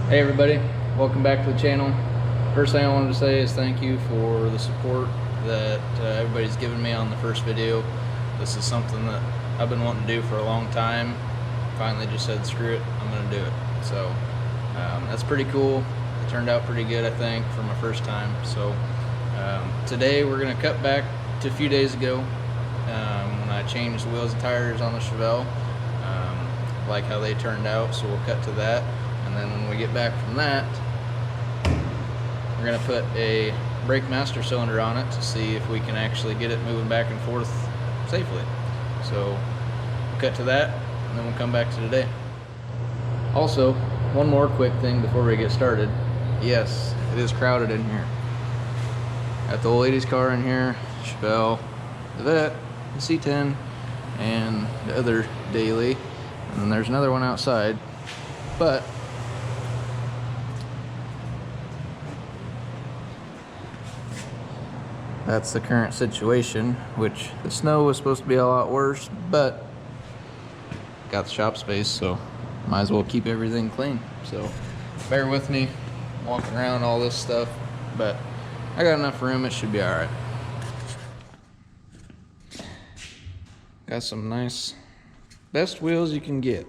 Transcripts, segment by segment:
Hey everybody, welcome back to the channel. First thing I wanted to say is thank you for the support that everybody's given me on the first video. This is something that I've been wanting to do for a long time. Finally just said screw it, I'm gonna do it. So that's pretty cool. It turned out pretty good, I think, for my first time. So today we're gonna cut back to a few days ago when I changed the wheels and tires on the Chevelle. Like how they turned out, so we'll cut to that. And then when we get back from that, we're gonna put a brake master cylinder on it to see if we can actually get it moving back and forth safely. So we'll cut to that, and then we'll come back to today. Also, one more quick thing before we get started. Yes, it is crowded in here. Got the old lady's car in here, Chevelle, the Vet, the C10, and the other daily. And then there's another one outside, but that's the current situation, which the snow was supposed to be a lot worse, but got the shop space, so might as well keep everything clean. So bear with me walking around all this stuff, but I got enough room, it should be all right. Got some nice, best wheels you can get,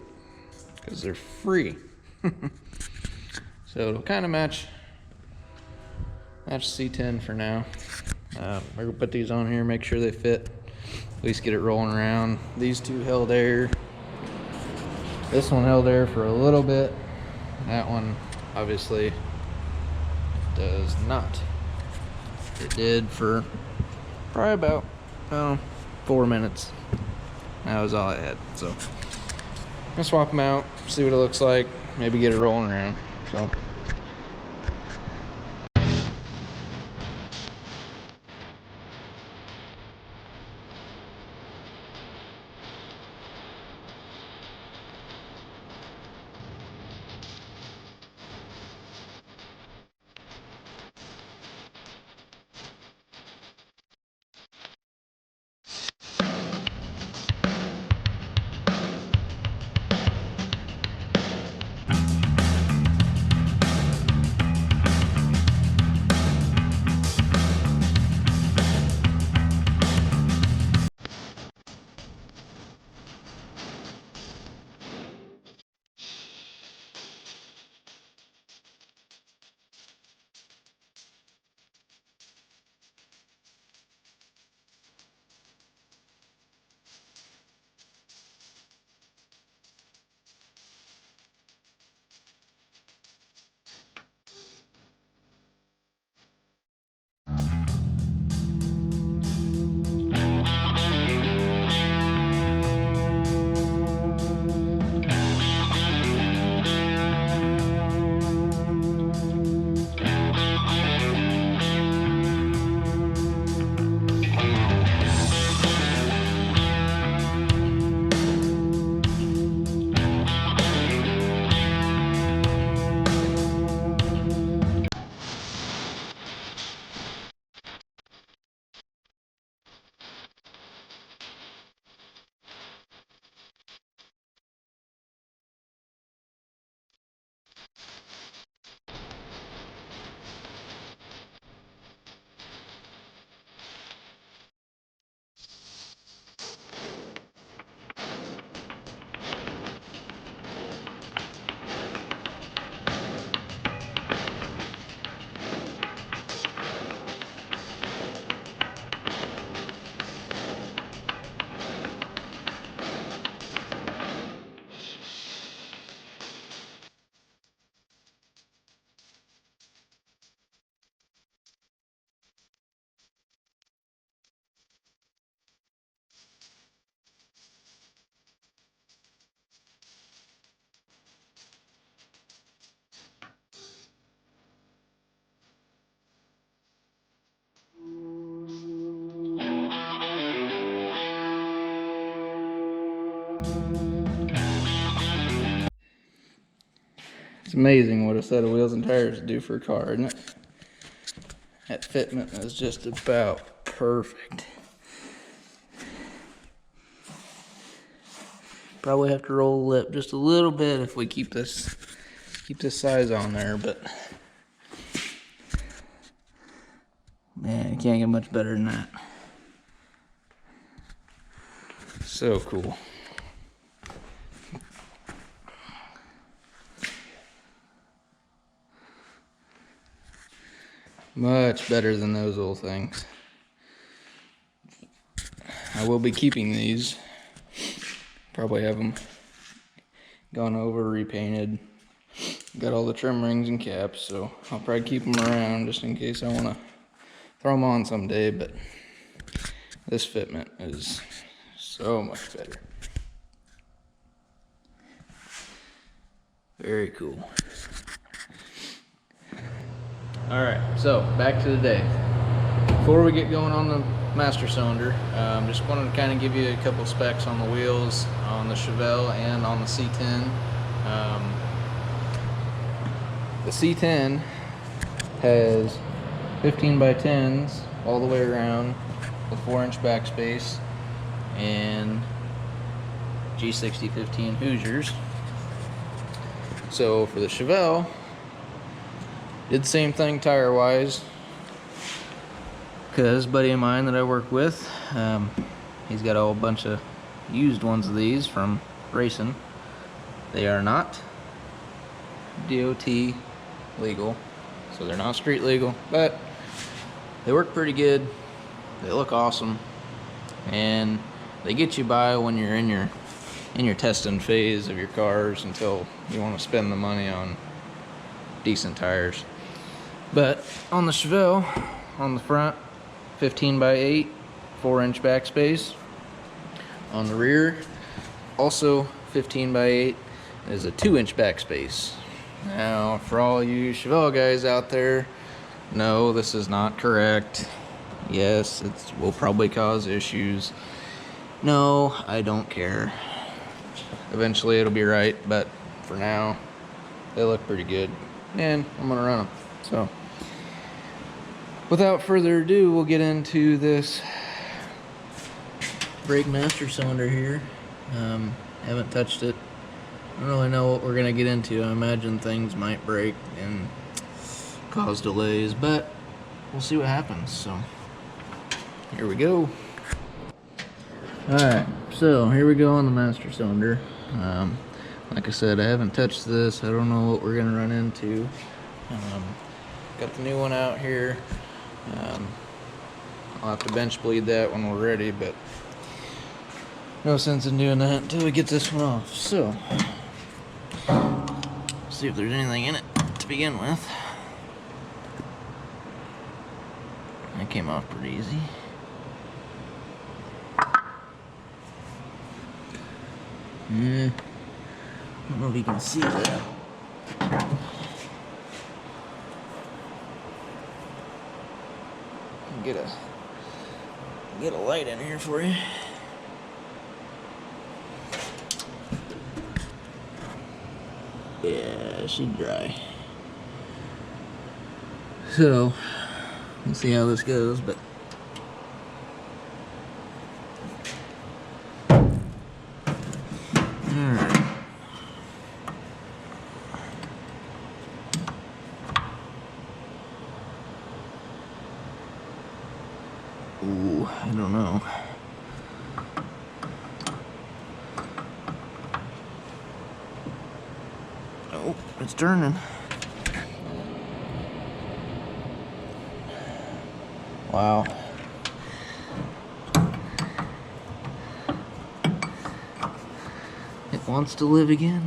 because they're free. So it'll kind of match C10 for now. We're gonna put these on here, make sure they fit, at least get it rolling around. These two held air. This one held air for a little bit. That one obviously does not. It did for probably about 4 minutes. That was all I had. So I'm gonna swap them out, see what it looks like, maybe get it rolling around. So it's amazing what a set of wheels and tires do for a car, isn't it? That fitment is just about perfect. Probably have to roll the lip just a little bit if we keep this keep this size on there, but man, you can't get much better than that. So cool. Much better than those old things. I will be keeping these. Probably have them gone over, repainted. Got all the trim rings and caps, so I'll probably keep them around just in case I want to throw them on someday, but this fitment is so much better. Very cool. Alright, so back to the day. Before we get going on the master cylinder, just wanted to kind of give you a couple specs on the wheels on the Chevelle and on the C10. The C10 has 15 by 10s all the way around with 4-inch backspace and G60 15 Hoosiers. So for the Chevelle, did the same thing tire wise, because a buddy of mine that I work with, he's got a whole bunch of used ones of these from racing. They are not DOT legal, so they're not street legal, but they work pretty good. They look awesome, and they get you by when you're in your testing phase of your cars until you want to spend the money on decent tires. But on the Chevelle, on the front, 15 by 8, 4-inch backspace. On the rear, also 15 by 8, is a 2-inch backspace. Now, for all you Chevelle guys out there, no, this is not correct. Yes, it will probably cause issues. No, I don't care. Eventually it'll be right, but for now, they look pretty good, and I'm gonna run them. So, without further ado, we'll get into this brake master cylinder here. Haven't touched it. I don't really know what we're gonna get into. I imagine things might break and cause delays, but we'll see what happens. So, here we go. Alright, so here we go on the master cylinder. Like I said, I haven't touched this. I don't know what we're gonna run into. Got the new one out here. I'll have to bench bleed that when we're ready, but no sense in doing that until we get this one off. So, see if there's anything in it to begin with. That came off pretty easy. I don't know if you can see that. Get a light in here for you. Yeah, she's dry. So, let's see how this goes, but alright. Ooh, I don't know. Oh, it's turning. Wow. It wants to live again.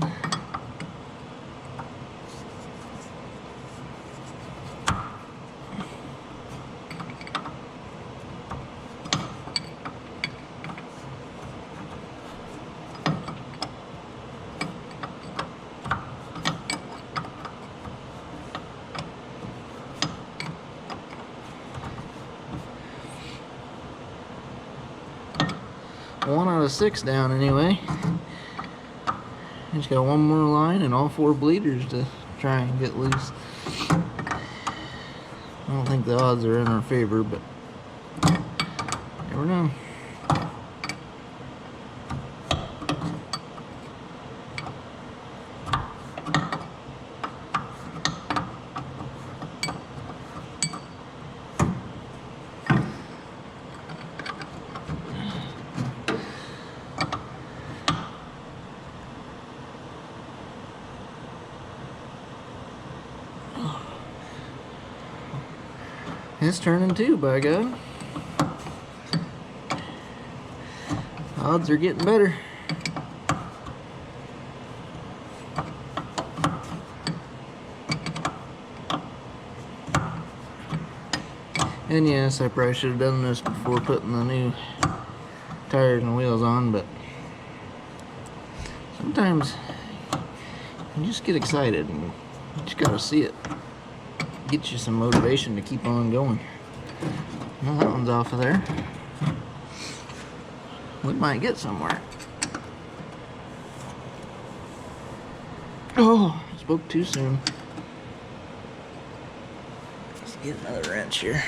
One out of 6 down anyway. Just got one more line and all 4 bleeders to try and get loose. I don't think the odds are in our favor, but never know. It's turning too, by God. Odds are getting better. And yes, I probably should have done this before putting the new tires and wheels on, but sometimes you just get excited and you just gotta see it. Get you some motivation to keep on going. Well, that one's off of there. We might get somewhere. Oh, I spoke too soon. Let's get another wrench here.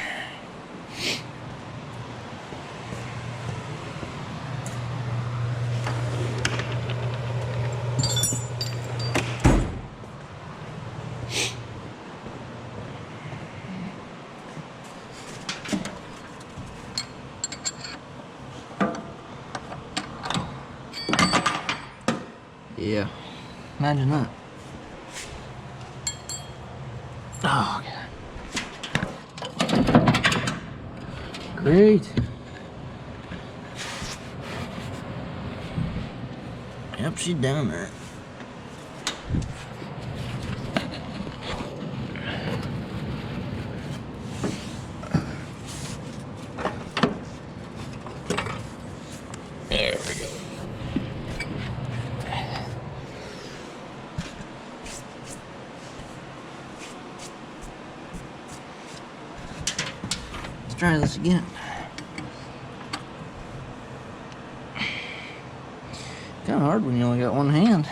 Yeah, imagine that. Oh, God. Great. Yep, she's down there. There we go. Let's try this again. Kind of hard when you only got one hand.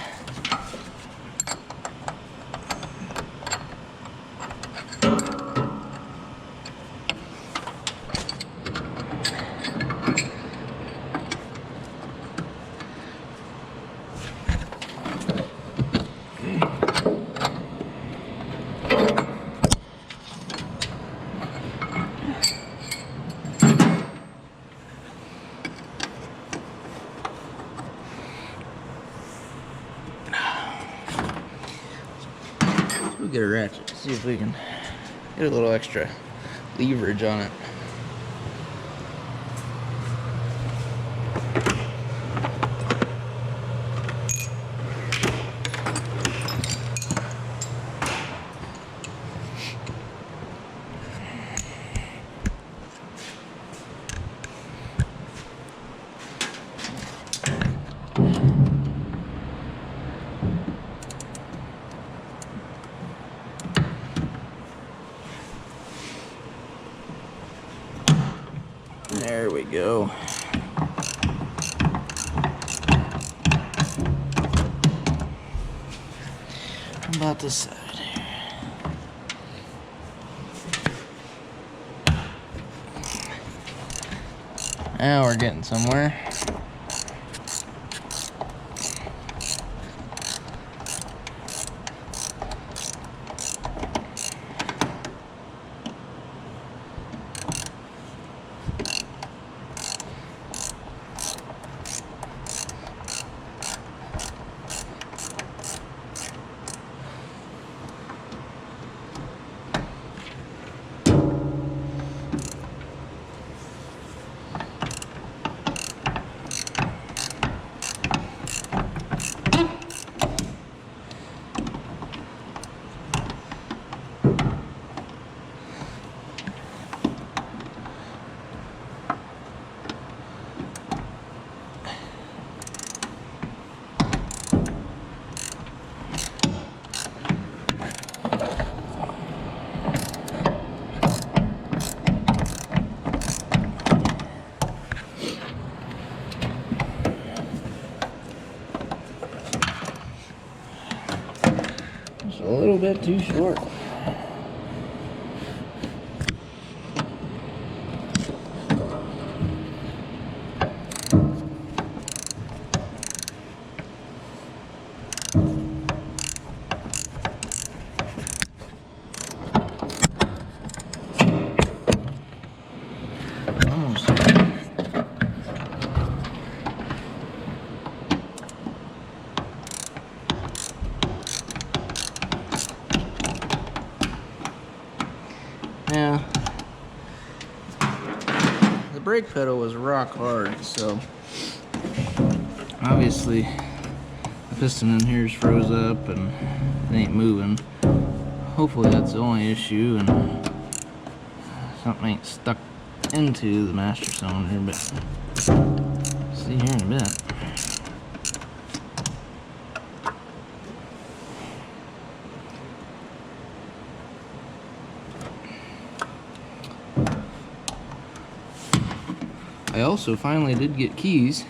We'll get a ratchet, see if we can get a little extra leverage on it. There we go. How about this side here? Now we're getting somewhere. A little bit too short. Almost. Now, the brake pedal was rock hard, so obviously the piston in here is froze up and it ain't moving. Hopefully that's the only issue and something ain't stuck into the master cylinder, but see here in a bit. I also finally did get keys,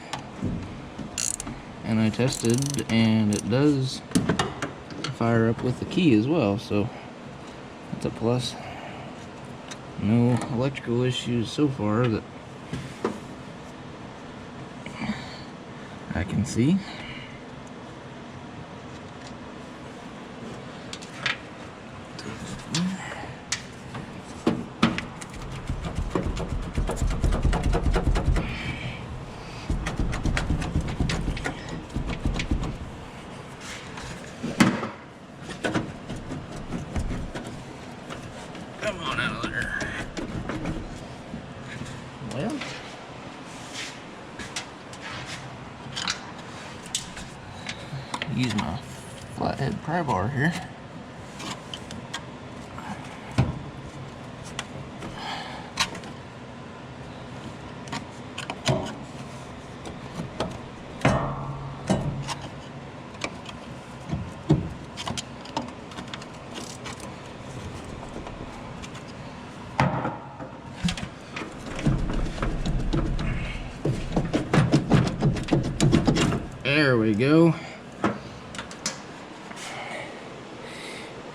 and I tested, and it does fire up with the key as well, so that's a plus. No electrical issues so far that I can see. Come on out of there. Well, use my flathead pry bar here. There we go.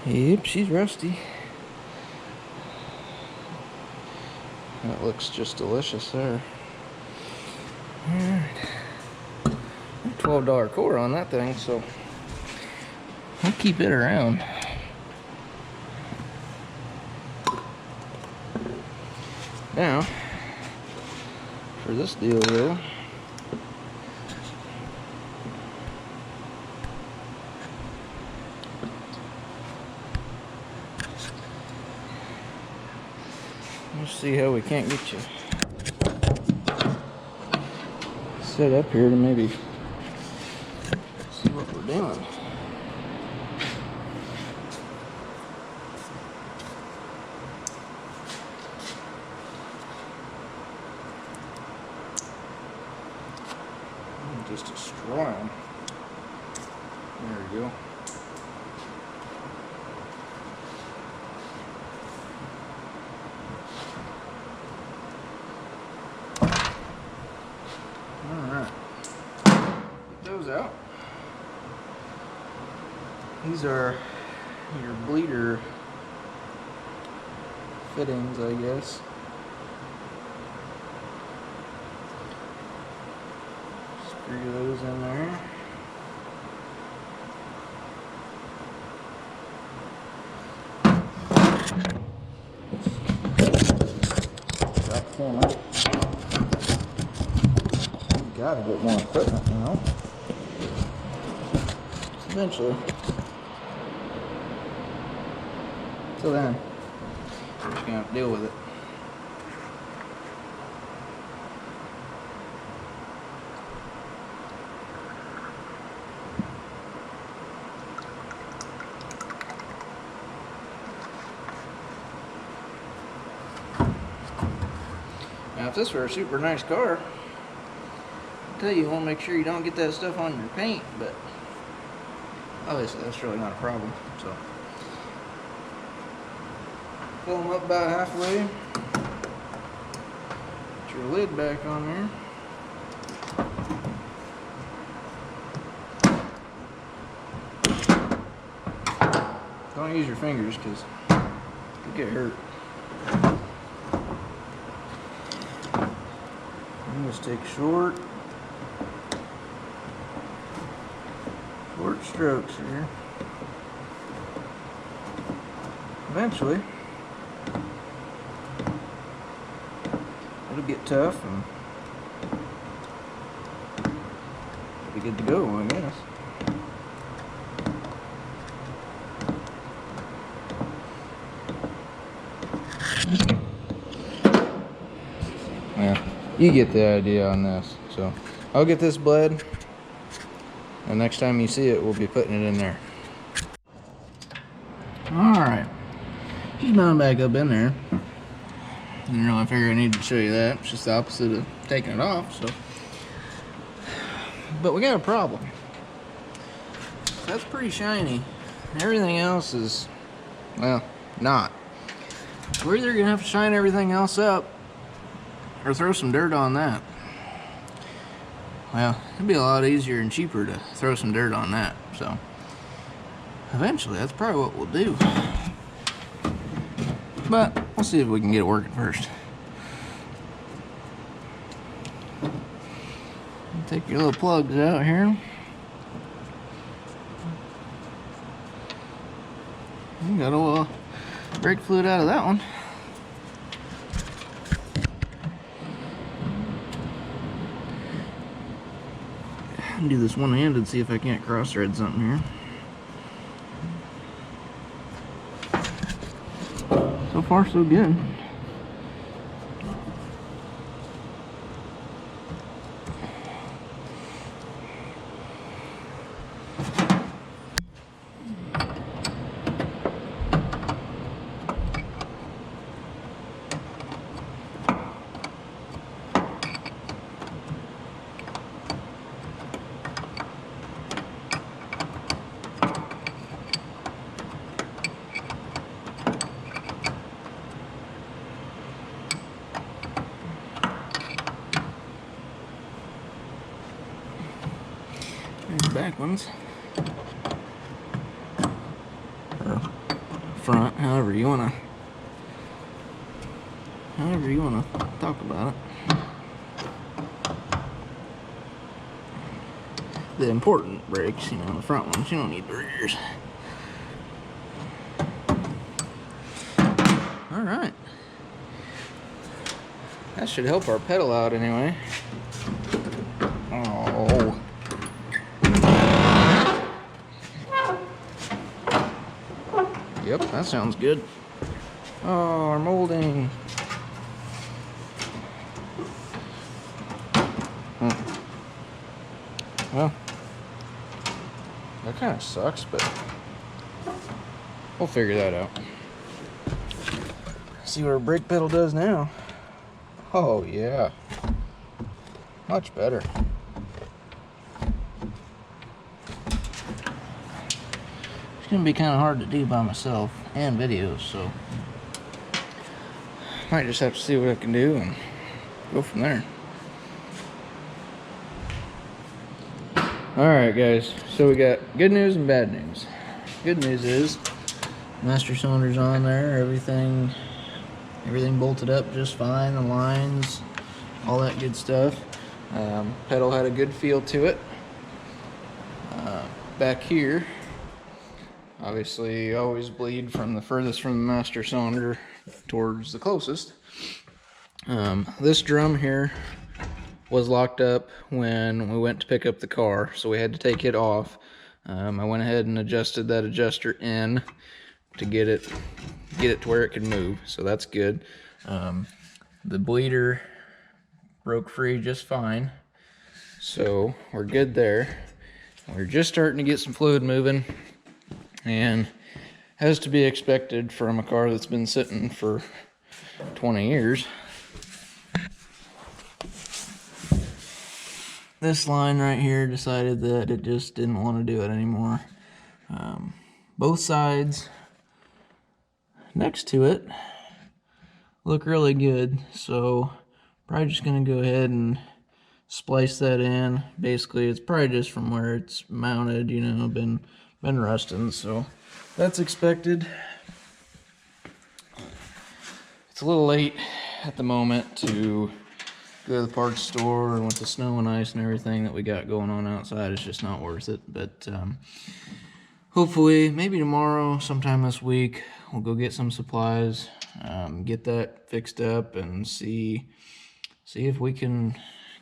Yep, she's rusty. That looks just delicious there. Alright. $12 core on that thing, so I'll keep it around. Now, for this deal though, let's see how we can't get you set up here to maybe see what we're doing. Just destroy them. There we go. Alright, get those out. These are your bleeder fittings, I guess. Screw those in there. Got camera. Gotta get more equipment, you know. Eventually. Till then, I'm just gonna have to deal with it. Now, if this were a super nice car, I'll tell you, you want to make sure you don't get that stuff on your paint, but obviously that's really not a problem. So, fill them up about halfway. Put your lid back on there. Don't use your fingers because you get hurt. Just take short strokes here. Eventually, it'll get tough and it'll be good to go, I guess. Yeah, you get the idea on this. So I'll get this bled, and next time you see it, we'll be putting it in there. Alright, just mount back up in there. Didn't really figure I needed to show you that. It's just the opposite of taking it off, so. But we got a problem. That's pretty shiny. Everything else is, well, not. We're either gonna have to shine everything else up or throw some dirt on that. Well, it'd be a lot easier and cheaper to throw some dirt on that, so eventually that's probably what we'll do. But we'll see if we can get it working first. Take your little plugs out here. You got a little brake fluid out of that one. I can do this one-handed, see if I can't cross-thread something here. So far, so good. There's the back ones. Or front, however you wanna talk about it. The important brakes, you know, the front ones, you don't need the rears. Alright. That should help our pedal out anyway. Oh. Yep, that sounds good. Oh, our molding. Well, that kind of sucks, but we'll figure that out. See what our brake pedal does now. Oh yeah, much better. It's gonna be kind of hard to do by myself and videos, so might just have to see what I can do and go from there. Alright guys, so we got good news and bad news. Good news is master cylinder's on there, everything bolted up just fine, the lines, all that good stuff. Pedal had a good feel to it. Back here, obviously you always bleed from the furthest from the master cylinder towards the closest. This drum here was locked up when we went to pick up the car, so we had to take it off. I went ahead and adjusted that adjuster in to get it to where it could move, so that's good. The bleeder broke free just fine, so we're good there. We're just starting to get some fluid moving, and as to be expected from a car that's been sitting for 20 years. This line right here decided that it just didn't want to do it anymore. Both sides next to it look really good, so probably just gonna go ahead and splice that in. Basically, it's probably just from where it's mounted, you know, been rusting, so that's expected. It's a little late at the moment to go to the parts store, and with the snow and ice and everything that we got going on outside, it's just not worth it. But hopefully, maybe tomorrow, sometime this week, we'll go get some supplies, get that fixed up, and see if we can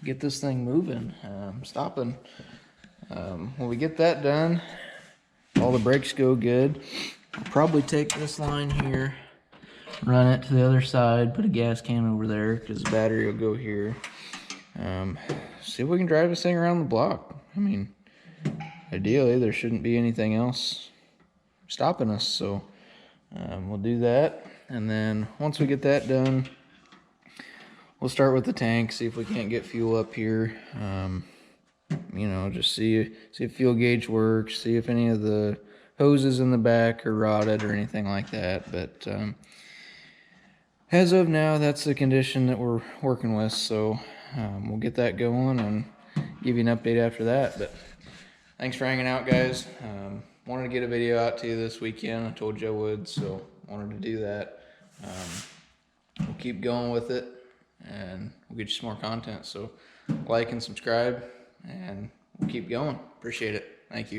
get this thing moving, stopping. When we get that done, all the brakes go good. I'll probably take this line here, run it to the other side, put a gas can over there because the battery will go here. See if we can drive this thing around the block. I mean, ideally there shouldn't be anything else stopping us, so we'll do that. And then once we get that done, we'll start with the tank, see if we can't get fuel up here. You know, just see if fuel gauge works, see if any of the hoses in the back are rotted or anything like that. But as of now, that's the condition that we're working with, so we'll get that going and give you an update after that. But thanks for hanging out, guys. Wanted to get a video out to you this weekend. I told you I would, so wanted to do that. We'll keep going with it, and we'll get you some more content. So like and subscribe, and we'll keep going. Appreciate it. Thank you.